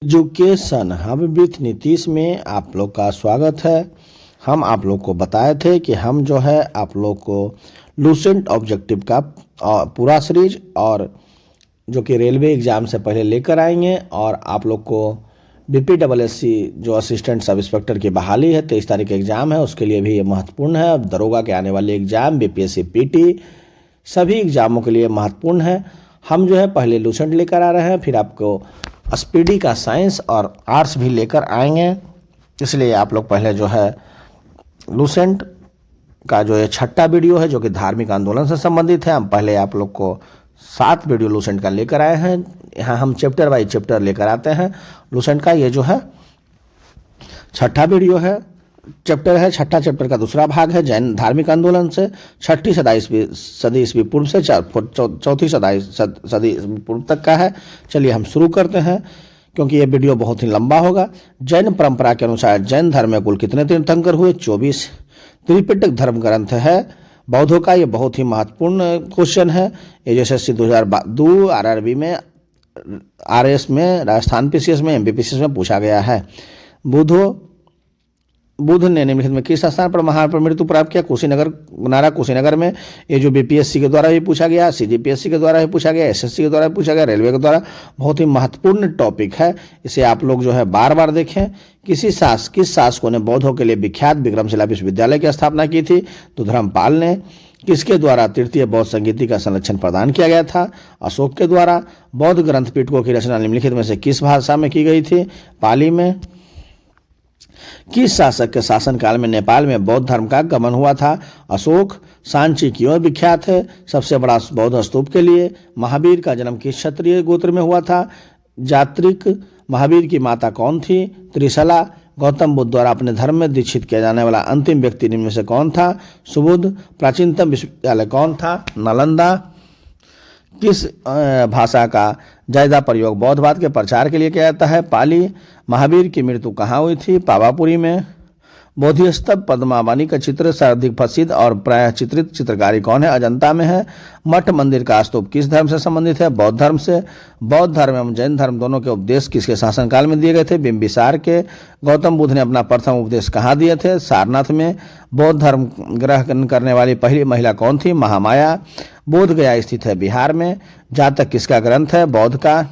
Education hub with Nitish में आप लोग का स्वागत है। हम आप लोग को बताए थे कि हम जो है आप लोग को लूसेंट ऑब्जेक्टिव का पूरा सीरीज और जो कि रेलवे एग्ज़ाम से पहले लेकर आएंगे और आप लोग को BPSSC जो असिस्टेंट सब इंस्पेक्टर की बहाली है 23 तारीख एग्ज़ाम है, उसके लिए भी ये महत्वपूर्ण है। अब दरोगा के आने वाले एग्ज़ाम BPSC PT सभी एग्ज़ामों के लिए महत्वपूर्ण है। हम जो है पहले लूसेंट लेकर आ रहे हैं, फिर आपको स्पीडी का साइंस और आर्ट्स भी लेकर आएंगे। इसलिए आप लोग पहले जो है लूसेंट का जो ये छठा वीडियो है जो कि धार्मिक आंदोलन से संबंधित है, हम पहले आप लोग को 7 वीडियो लूसेंट का लेकर आए हैं। यहाँ हम चैप्टर बाई चैप्टर लेकर आते हैं। लूसेंट का ये जो है छठा वीडियो है, चैप्टर है। छठा चैप्टर का दूसरा भाग है जैन धार्मिक आंदोलन से 6ठी सदी ईस्वी पूर्व से 4ठी सदी ईस्वी पूर्व तक का है। चलिए हम शुरू करते हैं क्योंकि ये वीडियो बहुत ही लंबा होगा। जैन परंपरा के अनुसार जैन धर्म में कुल कितने तीर्थंकर हुए? 24। त्रिपिटक धर्म ग्रंथ है बौद्धों का। ये बहुत ही महत्वपूर्ण क्वेश्चन है। ये SSC 2002 RRB में, RS में, राजस्थान PCS में, MBPCS में पूछा गया है। बुद्ध ने निम्नलिखित में किस स्थान पर महान पर मृत्यु प्राप्त किया? कुशीनगर में। ये जो BPSC के द्वारा भी पूछा गया, CGPSC के द्वारा भी पूछा गया, SSC के द्वारा भी पूछा गया, रेलवे के द्वारा। बहुत ही महत्वपूर्ण टॉपिक है, इसे आप लोग जो है बार बार देखें। किस शासकों ने बौद्धों के लिए विख्यात विक्रमशिला विश्वविद्यालय की स्थापना की थी? तो धर्मपाल ने। किसके द्वारा तृतीय बौद्ध संगीति का संरक्षण प्रदान किया गया था? अशोक के द्वारा। बौद्ध ग्रंथ पिटकों की रचना निम्नलिखित में से किस भाषा में की गई थी? पाली में। किस शासक के शासनकाल में नेपाल में बौद्ध धर्म का गमन हुआ था? अशोक। सांची क्यों विख्यात है? सबसे बड़ा बौद्ध स्तूप के लिए। महावीर का जन्म किस क्षत्रिय गोत्र में हुआ था? जात्रिक। महावीर की माता कौन थी? त्रिशला। गौतम बुद्ध द्वारा अपने धर्म में दीक्षित किया जाने वाला अंतिम व्यक्ति निम्न में से कौन था? सुबुद्ध। प्राचीनतम विश्वविद्यालय कौन था? नालंदा। किस भाषा का ज्यादा प्रयोग बौद्धवाद के प्रचार के लिए किया जाता है? पाली। महावीर की मृत्यु कहाँ हुई थी? पावापुरी में। बोधिस्तंभ पद्मावनी का चित्र सर्वाधिक प्रसिद्ध और प्रायः चित्रित चित्रकारी कौन है? अजंता में है। मठ मंदिर का स्तूप किस धर्म से संबंधित है? बौद्ध धर्म से। बौद्ध धर्म एवं जैन धर्म दोनों के उपदेश किसके शासनकाल में दिए गए थे? बिंबिसार के। गौतम बुद्ध ने अपना प्रथम उपदेश कहाँ दिए थे? सारनाथ में। बौद्ध धर्म ग्रहण करने वाली पहली महिला कौन थी? महामाया। बोध गया स्थित है बिहार में। जातक किसका ग्रंथ है? बौद्ध का।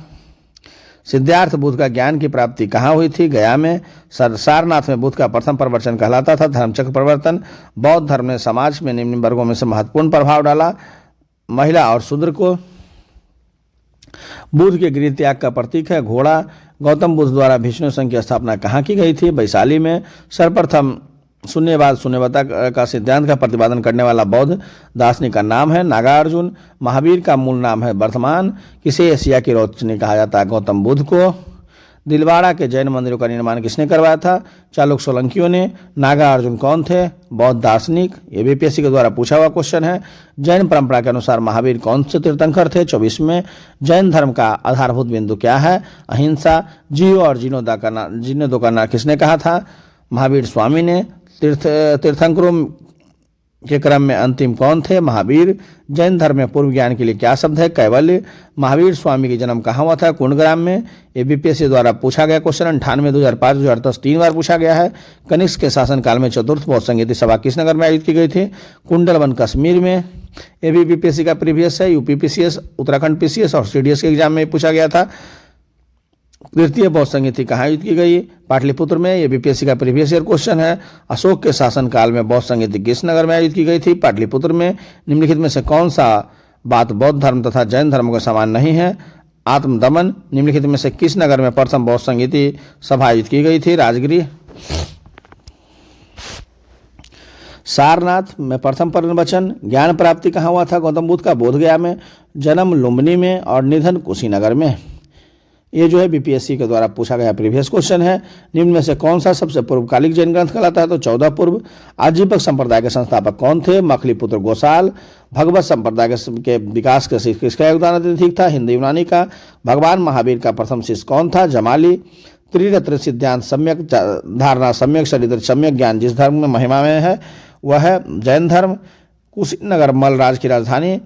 सिद्धार्थ बुद्ध का ज्ञान की प्राप्ति कहाँ हुई थी? गया में। सारनाथ में बुद्ध का प्रथम प्रवचन कहलाता था धर्मचक्र प्रवर्तन। बौद्ध धर्म ने समाज में निम्न वर्गों में से महत्वपूर्ण प्रभाव डाला। महिला और शूद्र को। बुद्ध के गृह त्याग का प्रतीक है घोड़ा। गौतम बुद्ध द्वारा विष्णु संघ की स्थापना कहाँ की गई थी? वैशाली में। सर्वप्रथम शून्यवाद का सिद्धांत का प्रतिपादन करने वाला बौद्ध दार्शनिक का नाम है नागार्जुन। महावीर का मूल नाम है वर्धमान। किसे एशिया की रोशनी कहा जाता है? गौतम बुद्ध को। दिलवाड़ा के जैन मंदिरों का निर्माण किसने करवाया था? चालुक्य सोलंकियों ने। नागार्जुन कौन थे? बौद्ध दार्शनिक। ये BPSC के द्वारा पूछा हुआ क्वेश्चन है। जैन परंपरा के अनुसार महावीर कौन से तीर्थंकर थे? 24 में। जैन धर्म का आधारभूत बिंदु क्या है? अहिंसा। जियो और जीनोदो का नाम किसने कहा था? महावीर स्वामी ने। तीर्थंकरों के क्रम में अंतिम कौन थे? महावीर। जैन धर्म में पूर्व ज्ञान के लिए क्या शब्द है? कैवल्य। महावीर स्वामी की जन्म कहाँ हुआ था? कुंडग्राम में। ये BPSC द्वारा पूछा गया क्वेश्चन 98, 2005, 2010 3 बार पूछा गया है। कनिष्क के शासनकाल में चतुर्थ बौद्ध संगीति सभा किस नगर में आयोजित की गई थी? कुंडलवन कश्मीर में। ये भी BPSC का प्रीवियस है। UP PCS, उत्तराखंड PCS और CDS के एग्जाम में पूछा गया था। तृतीय बौद्ध संगीति कहाँ आयोजित की गई? पाटलिपुत्र में। ये BPSC का प्रीवियस ईयर क्वेश्चन है। अशोक के शासनकाल में बौद्ध संगीति किस नगर में आयोजित की गई थी? पाटलिपुत्र में। निम्नलिखित में से कौन सा बात बौद्ध धर्म तथा जैन धर्म के समान नहीं है? आत्मदमन। निम्नलिखित में से किस नगर में प्रथम बौद्ध संगीति सभा आयोजित की गई थी? राजगीर। सारनाथ में प्रथम प्रवचन। ज्ञान प्राप्ति कहाँ हुआ था गौतम बुद्ध का? बोधगया में। जन्म लुम्बिनी में और निधन कुशीनगर में। ये जो है BPSC के द्वारा पूछा गया प्रीवियस क्वेश्चन है। निम्न में से कौन सा सबसे पूर्वकालिक जैन ग्रंथ कहलाता है? तो 14 पूर्व। आजीवक संप्रदाय के संस्थापक कौन थे? मखलीपुत्र गोसाल। भगवत संप्रदाय के विकास के किसका योगदान अधिक था? हिंदू यूनानी का। भगवान महावीर का प्रथम शिष्य कौन था? जमाली। त्रिरत्न सिद्धांत सम्यक धारणा, सम्यक चरित्र, सम्यक ज्ञान जिस धर्म में महिमा में है वह है जैन धर्म। कुशीनगर मल्ल राज की राजधानी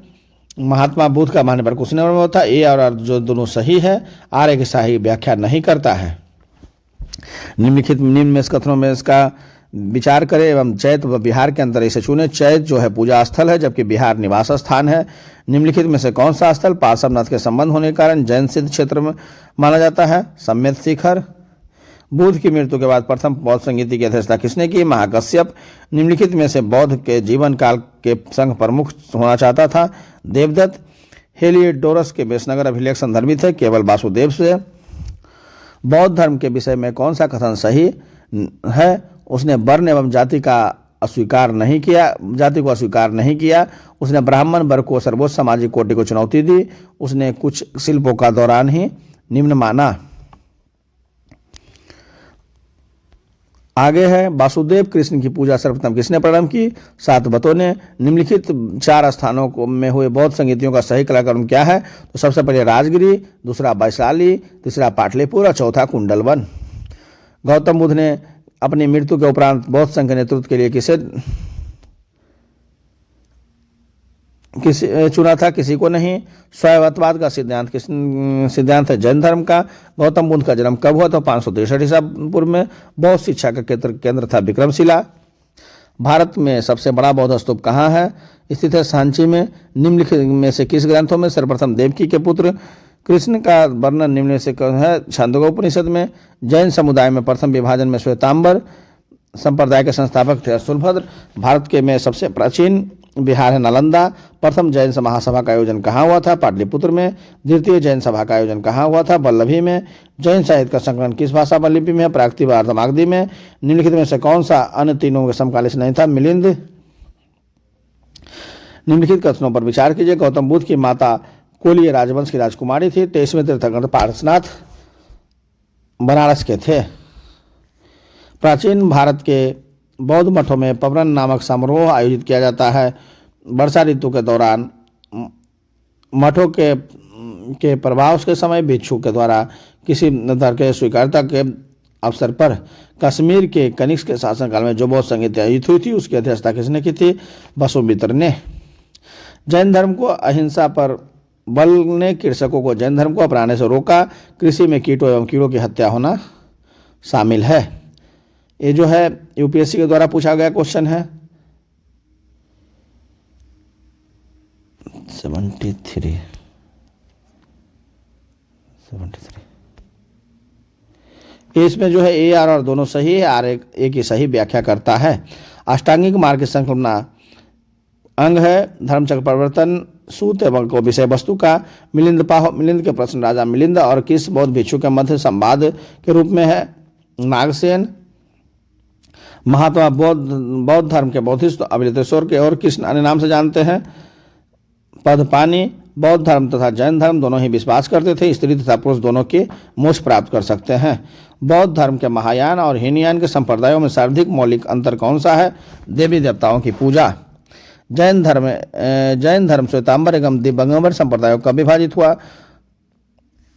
महात्मा बुद्ध का मानने पर कुशीनगर में होता। ए और आर जो दोनों सही है, आर्य की सही व्याख्या नहीं करता है। निम्न में कथनों में इसका विचार करें एवं चैत व बिहार के अंतर इसे चुने। चैत जो है पूजा स्थल है, जबकि बिहार निवास स्थान है। निम्नलिखित में से कौन सा स्थल पार्श्वनाथ के संबंध होने के कारण जैन सिद्ध क्षेत्र में माना जाता है? सम्मेत शिखर। बुद्ध की मृत्यु के बाद प्रथम बौद्ध संगीति की अध्यक्षता किसने की? महाकश्यप। निम्नलिखित में से बौद्ध के जीवन काल के संघ प्रमुख होना चाहता था? देवदत्त। हेलियोडोरस के वेशनगर अभिलेख संदर्भित थे? केवल वासुदेव से। बौद्ध धर्म के विषय में कौन सा कथन सही है? उसने वर्ण एवं जाति को अस्वीकार नहीं किया। उसने ब्राह्मण वर्ग को सर्वोच्च सामाजिक कोटि को चुनौती दी। उसने कुछ शिल्पों का दौरान ही निम्न माना। आगे है वासुदेव कृष्ण की पूजा सर्वप्रथम किसने प्रारंभ की? सातवतों ने। निम्नलिखित 4 स्थानों में हुए बौद्ध संगीतियों का सही कलाक्रम क्या है? तो सबसे पहले राजगिरी, दूसरा वैशाली, तीसरा पाटलिपुत्र और चौथा कुंडलवन। गौतम बुद्ध ने अपनी मृत्यु के उपरांत बौद्ध संघ के नेतृत्व के लिए किसे चुना था? किसी को नहीं। स्वयंवतवाद का सिद्धांत है जैन धर्म का। गौतम बुद्ध का जन्म कब हुआ? तो 563 ईसा पूर्व में। बौद्ध शिक्षा का केंद्र था विक्रमशिला। भारत में सबसे बड़ा बौद्ध स्तूप कहाँ है? स्थित है सांची में। निम्नलिखित में से किस ग्रंथों में सर्वप्रथम देवकी के पुत्र कृष्ण का वर्णन निम्न से है? छांदोग्योपनिषद में। जैन समुदाय में प्रथम विभाजन में श्वेतांबर संप्रदाय के संस्थापक थे स्थूलभद्र। भारत के में सबसे प्राचीन बिहार है नालंदा। प्रथम जैन महासभा का आयोजन कहाँ हुआ था? पाटलिपुत्र में। द्वितीय जैन सभा का आयोजन कहाँ हुआ था? वल्लभी में। जैन साहित्य का संकलन किस भाषा व लिपि में है? प्राकृतिक व अर्धमागधी में। निम्नलिखित में से कौन सा अन्य तीनों के समकालीन नहीं था? मिलिंद। निम्नलिखित कथनों पर विचार कीजिए। गौतम बुद्ध की माता कोलीय राजवंश की राजकुमारी थी। 23वें तीर्थंकर पारसनाथ बनारस के थे। प्राचीन भारत के बौद्ध मठों में पवरन नामक समारोह आयोजित किया जाता है। वर्षा ऋतु के दौरान मठों के प्रभाव के समय भिक्षु के द्वारा किसी धर्म के स्वीकार्यता के अवसर पर कश्मीर के कनिष्क के शासनकाल में जो बौद्ध संगीत आयोजित हुई थी उसकी अध्यक्षता किसने की थी? वसुमित्र ने। जैन धर्म को अहिंसा पर बल ने कृषकों को जैन धर्म को अपनाने से रोका। कृषि में कीटों एवं कीड़ों की हत्या होना शामिल है। ये जो है यूपीएससी के द्वारा पूछा गया क्वेश्चन है। 73 इसमें जो है ए आर और दोनों सही है। आर एक ही सही व्याख्या करता है। अष्टांगिक मार्ग की संकल्पना अंग है धर्मचक्र परिवर्तन सूत्र एवं को विषय वस्तु का। मिलिंद के प्रश्न राजा मिलिंद और किस बौद्ध भिक्षु के मध्य संवाद के रूप में है? नागसेन। महात्मा बौद्ध धर्म के बौद्धिस्ट अमृतेश्वर के और किस अन्य नाम से जानते हैं? पदपानी। बौद्ध धर्म तथा जैन धर्म दोनों ही विश्वास करते थे स्त्री तथा पुरुष दोनों के मोक्ष प्राप्त कर सकते हैं। बौद्ध धर्म के महायान और हीनयान के संप्रदायों में सर्वाधिक मौलिक अंतर कौन सा है? देवी देवताओं की पूजा। जैन धर्म श्वेतांबर एवं दिगंबर संप्रदायों का विभाजित हुआ।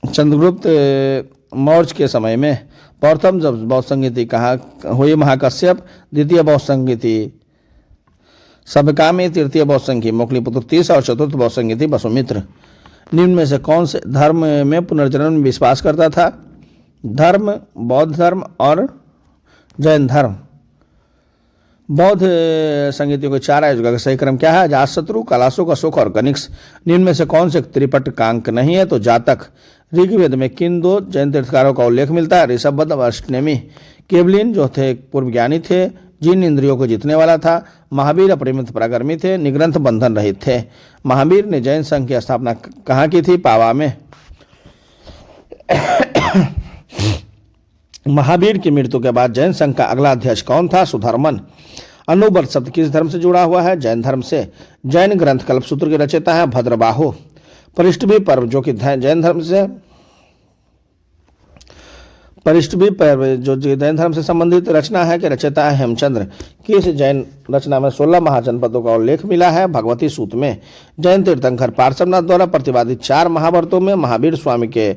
चंद्रगुप्त मौर्य के समय में। प्रथम जब बौद्ध संगीति कहाँ हुई? महाकश्यप। द्वितीय बौद्ध संगीति सबकामी। तृतीय बौद्ध संगीति मोकलीपुत्र तीस और चतुर्थ बौद्ध संगीति वसुमित्र। निम्न में से कौन से धर्म में पुनर्जन्म में विश्वास करता था? धर्म, बौद्ध धर्म और जैन धर्म। बौद्ध संगीतियों के 4 आयोजकों का सही क्रम क्या है? अजातशत्रु, कलाशोक, अशोक और कनिष्क। निम्न में से कौन से त्रिपटकांक नहीं है? तो जातक। ऋग्वेद में किन 2 जैन तीर्थकारों का उल्लेख मिलता है? ऋषभवत और अष्टनेमी। केवलिन जो थे पूर्व ज्ञानी थे, जिन इंद्रियों को जीतने वाला था। महावीर अपरिमित पराक्रमी थे, निग्रंथ बंधन रहित थे। महावीर ने जैन संघ की स्थापना कहाँ की थी? पावा में। महावीर की मृत्यु के बाद जैन संघ का अगला अध्यक्ष कौन था? सुधर्मन। अनुवर्त शब्द किस धर्म से जुड़ा हुआ है? जैन धर्म से। जैन ग्रंथ कल्पसूत्र के रचयिता है भद्रबाहु। पृष्ठभूमि पर्व जो कि जैन धर्म से जो जैन धर्म से संबंधित रचना है कि रचयिता है हेमचंद्र। किस जैन रचना में 16 महाजनपदों का उल्लेख मिला है? भगवती सूत में। जैन तीर्थंकर पार्श्वनाथ द्वारा प्रतिपादित 4 महाव्रतों में महावीर स्वामी के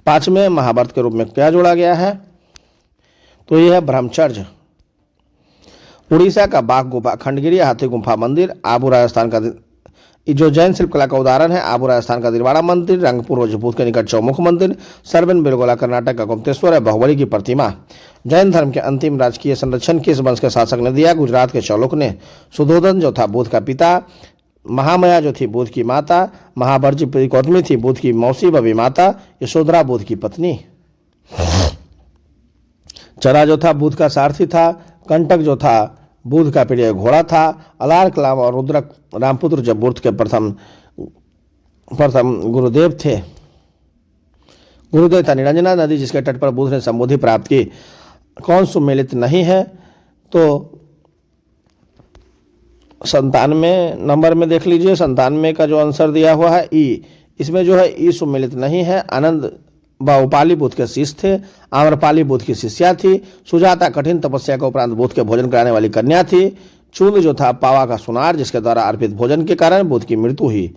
5वें महाव्रत के रूप में क्या जोड़ा गया है? तो यह है ब्रह्मचर्य। उड़ीसा का बाघ गुफा, खंडगिरी हाथी गुफा मंदिर, आबू राजस्थान का ये जो जैन शिल्पकला का उदाहरण है आबू राजस्थान का दिलवाड़ा मंदिर, रंगपुर राजपूत के निकट चौमुख मंदिर, सरवन बेलगोला कर्नाटक का गुप्तेश्वर है, बाहुबली की प्रतिमा। जैन धर्म के अंतिम राजकीय संरक्षण किस वंश के शासक ने दिया? गुजरात के चालुक्य ने। सुधोधन जो था बुद्ध का पिता, महामाया जो थी बुद्ध की माता, महाबर्जी गौतमी थी बुद्ध की मौसी व विमाता, यशोधरा बुद्ध की पत्नी। चरा जो था बुद्ध का सारथी था, कंटक जो था बुद्ध का प्रिय घोड़ा था, अलार कलाम और रुद्रक रामपुत्र जब बुद्ध के प्रथम गुरुदेव थे। गुरुदेव था निरंजना नदी जिसके तट पर बुद्ध ने समाधि प्राप्त की। कौन सुमेलित नहीं है? तो 97 नंबर में देख लीजिए, 97 का जो आंसर दिया हुआ है ई, इसमें जो है ई सुमेलित नहीं है। आनंद बाहुपाली बुद्ध के शिष्य थे, आम्रपाली बुद्ध की शिष्या थी, सुजाता कठिन तपस्या के उपरांत बुद्ध के भोजन कराने वाली कन्या थी, चूंद जो था पावा का सुनार जिसके द्वारा अर्पित भोजन के कारण बुद्ध की मृत्यु हुई।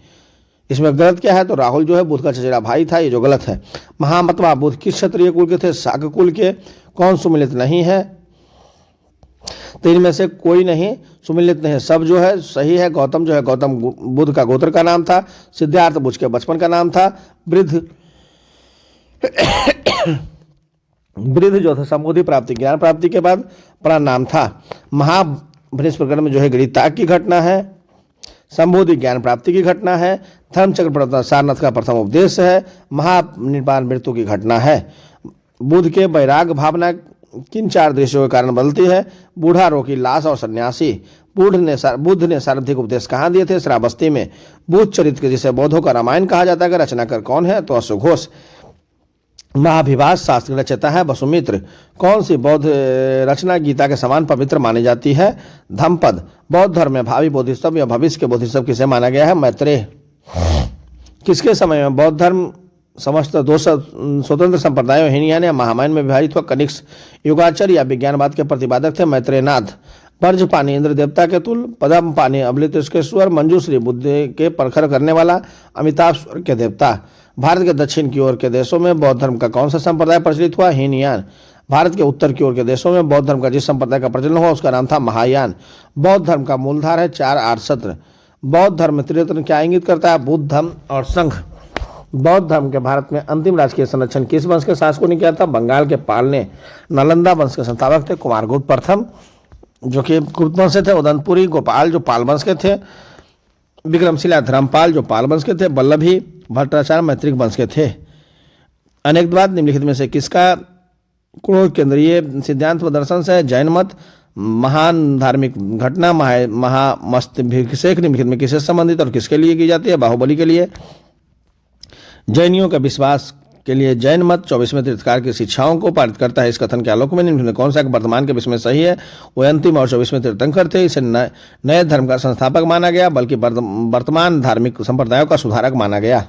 इसमें गलत क्या है? तो राहुल जो है बुद्ध का चचेरा भाई था, ये जो गलत है। महामतवा बुद्ध किस क्षत्रिय कुल के थे? शाक कुल के। कौन सुमिलित नहीं है? तो इनमें से कोई नहीं सुमिलित नहीं है, सब जो है सही है। गौतम जो है गौतम बुद्ध का गोत्र का नाम था, सिद्धार्थ बुद्ध के बचपन का नाम था, वृद्ध जो था समाधि प्राप्ति ज्ञान प्राप्ति के बाद बड़ा नाम था। महाभ्रष्ट प्रकरण में जो है गिरिताग की घटना है, संबोधि ज्ञान प्राप्ति की घटना है, धर्मचक्र प्रवर्तन सारनाथ का प्रथम उपदेश है, महानिर्वाण मृत्यु की घटना है। बुद्ध के वैराग भावना किन 4 दृश्यों के कारण बदलती है? बूढ़ा, रोगी, लाश और सन्यासी। बुद्ध ने सार्वधिक उपदेश कहाँ दिए थे? श्रावस्ती में। बुद्ध चरित्र जिसे बौद्धों का रामायण कहा जाता है, रचनाकार कौन है? तो अश्वघोष। महाभिभाष शास्त्र रचयिता है वसुमित्र। कौन सी बौद्ध रचना गीता के समान पवित्र मानी जाती है? धम्मपद। बौद्ध धर्म में भावी बोधिसत्व या भविष्य के बोधिसत्व किसे माना गया है? मैत्रेय। किसके समय में बौद्ध धर्म समस्त 2 स्वतंत्र संप्रदायों हीनयान या महामायन में विभाजित हुआ? कनिष्क। युगाचार्य या विज्ञानवाद के प्रतिपादक थे? मैत्रेयनाथ। पर्ज पानी इंद्र देवता के तुल, पदम पानी अमृतेश्वर, मंजूश्री बुद्ध के परखर करने वाला, अमिताभ स्वर के देवता। भारत के दक्षिण की ओर के देशों में बौद्ध धर्म का कौन सा संप्रदाय प्रचलित हुआ? हीनयान। भारत के उत्तर की ओर के देशों में बौद्ध धर्म का जिस संप्रदाय का प्रचलन हुआ उसका नाम था महायान। बौद्ध धर्म का मूलधार है 4 आर्षत्र। बौद्ध धर्म में त्रिरत्न क्या इंगित करता है? बुद्ध, धम्म और संघ। बौद्ध धर्म के भारत में अंतिम राजकीय संरक्षण किस वंश के शासकों ने किया था? बंगाल के पाल ने। नालंदा वंश के संस्थापक थे कुमारगुप्त प्रथम जो कि गुप्त वंश से थे, उदयपुरी गोपाल जो पाल वंश के थे, विक्रमशिला धर्मपाल जो पाल वंश के थे, वल्लभी भट्टाचार्य मैत्रिक वंश के थे। अनेकवाद निम्नलिखित में से किसका केंद्रीय सिद्धांत व दर्शन से? जैन मत। महान धार्मिक घटना महामस्तभिषेक निम्नलिखित में किससे संबंधित और किसके लिए की जाती है? बाहुबली के लिए। जैनियों का विश्वास के लिए जैन मत 24वें तीर्थंकर की शिक्षाओं को पारित करता है। इस कथन के आलोक में निम्न में कौन सा वर्तमान के विषय में सही है? वो अंतिम और 24वें तीर्थंकर थे। इसे नए धर्म का संस्थापक माना गया, बल्कि वर्तमान धार्मिक संप्रदायों का सुधारक माना गया।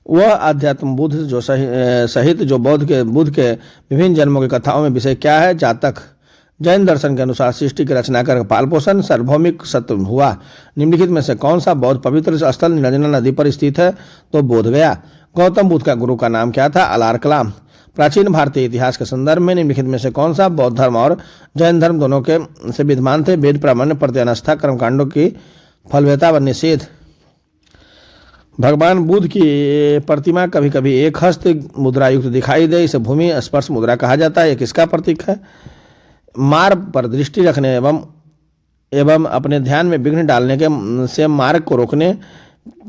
वह अध्यात्म बुद्ध जो सहित जो बुद्ध के विभिन्न जन्मों की कथाओं में विषय क्या है? जातक। जैन दर्शन के अनुसार सृष्टि की रचना कर पाल पोषण सार्वभौमिक सत्य हुआ। निम्नलिखित में से कौन सा बौद्ध पवित्र स्थल निरंजना नदी पर स्थित है? तो बोधगया। गौतम बुद्ध का गुरु का नाम क्या था? अलार कलाम। प्राचीन भारतीय इतिहास के संदर्भ में निम्नलिखित में से कौन सा बौद्ध धर्म और जैन धर्म दोनों के से विद्यमान थे? वेद प्रामाण्य प्रत्यनष्ठा कर्मकांडों की फलवेता व निषेध। भगवान बुद्ध की प्रतिमा कभी कभी एक हस्त मुद्रा युक्त दिखाई दे, इसे भूमि स्पर्श मुद्रा कहा जाता है। यह किसका प्रतीक है? मार्ग पर दृष्टि रखने एवं अपने ध्यान में विघ्न डालने के से मार्ग को रोकने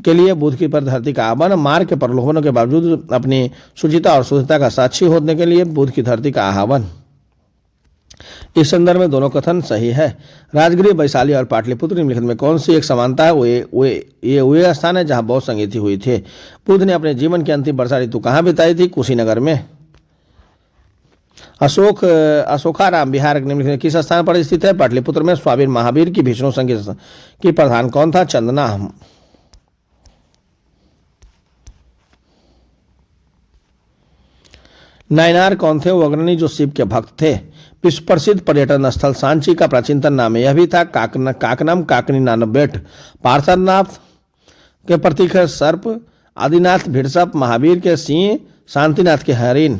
के लिए बुद्ध की पर धरती का आह्वान। मार्ग के प्रलोभनों के बावजूद अपनी शुचिता और शुद्धता का साक्षी होने के लिए बुद्ध की धरती का आह्वान। इस संदर्भ में दोनों कथन सही है। राजगृह, वैशाली और पाटलिपुत्र निम्नलिखित में कौन सी एक समानता है? वे स्थान है जहां बौद्ध संगीति हुई थे। बुद्ध ने अपने जीवन की अंतिम वर्षा ऋतु कहाँ बिताई थी? कुशीनगर में। अशोकाराम बिहार निम्नलिखित किस स्थान पर स्थित है? पाटलिपुत्र में। स्वाभिर महावीर की भीष्णु संघ की प्रधान कौन था? चंदना। नायनार कौन थे? वो अग्रणी जो शिव के भक्त थे। विश्व प्रसिद्ध पर्यटन स्थल सांची का प्राचीनतम नाम यह भी था काकनम, काकनी नानबेट। पार्श्वनाथ के प्रतीक है सर्प, आदिनाथ भिड़सप, महावीर के सिंह, शांतिनाथ के हरिण।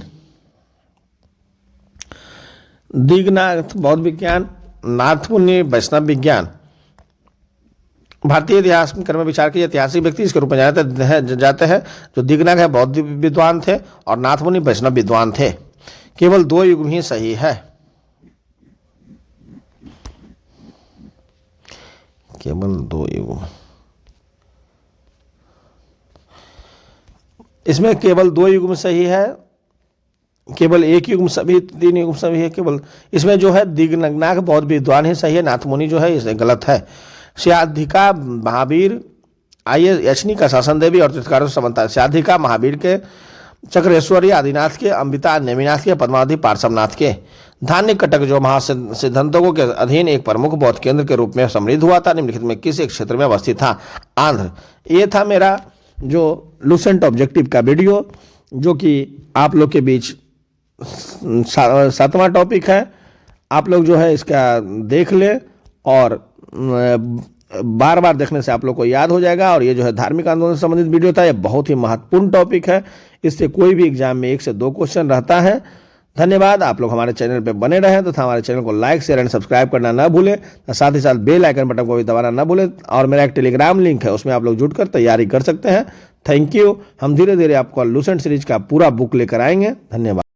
दिगनाथ बौद्ध विज्ञान, नाथमुनि वैष्णव विज्ञान। भारतीय इतिहास में क्रम विचार के ऐतिहासिक व्यक्ति इसके रूप में जाते हैं जो दिगनग है बौद्ध विद्वान थे और नाथमुनि वैष्णव विद्वान थे। केवल 2 युग ही सही है। केवल 2 युग, इसमें केवल 2 युग में सही है, केवल 1 युग में सभी, 3 युग में सभी है। केवल इसमें जो है दिगनग बौद्ध विद्वान ही सही है, नाथमुनि जो है इसे गलत है। स्याधिका महावीर आइए यशनी का शासन देवी और तीर्थकारों से संबंध है। स्याधिका महावीर के, चक्रेश्वरी आदिनाथ के, अंबिता नेमिनाथ के, पद्मावती पार्श्वनाथ के। धान्य कटक जो महासिद्धांतों के अधीन एक प्रमुख बौद्ध केंद्र के रूप में समृद्ध हुआ था, निम्नलिखित में किस एक क्षेत्र में अवस्थित था? आंध्र। ये था मेरा जो लुसेंट ऑब्जेक्टिव का वीडियो, जो कि आप लोग के बीच 7वां टॉपिक है। आप लोग जो है इसका देख ले और बार बार देखने से आप लोग को याद हो जाएगा। और ये जो है धार्मिक आंदोलन से संबंधित वीडियो था, ये बहुत ही महत्वपूर्ण टॉपिक है। इससे कोई भी एग्जाम में 1 से 2 क्वेश्चन रहता है। धन्यवाद। आप लोग हमारे चैनल पे बने रहें तथा हमारे चैनल को लाइक शेयर एंड सब्सक्राइब करना ना भूलें, साथ ही साथ बेल आइकन बटन को भी दबाना ना भूलें। और मेरा एक टेलीग्राम लिंक है, उसमें आप लोग जुड़कर तैयारी कर सकते हैं। Thank you. हम धीरे धीरे आपको लुसेंट सीरीज का पूरा बुक लेकर आएंगे। धन्यवाद।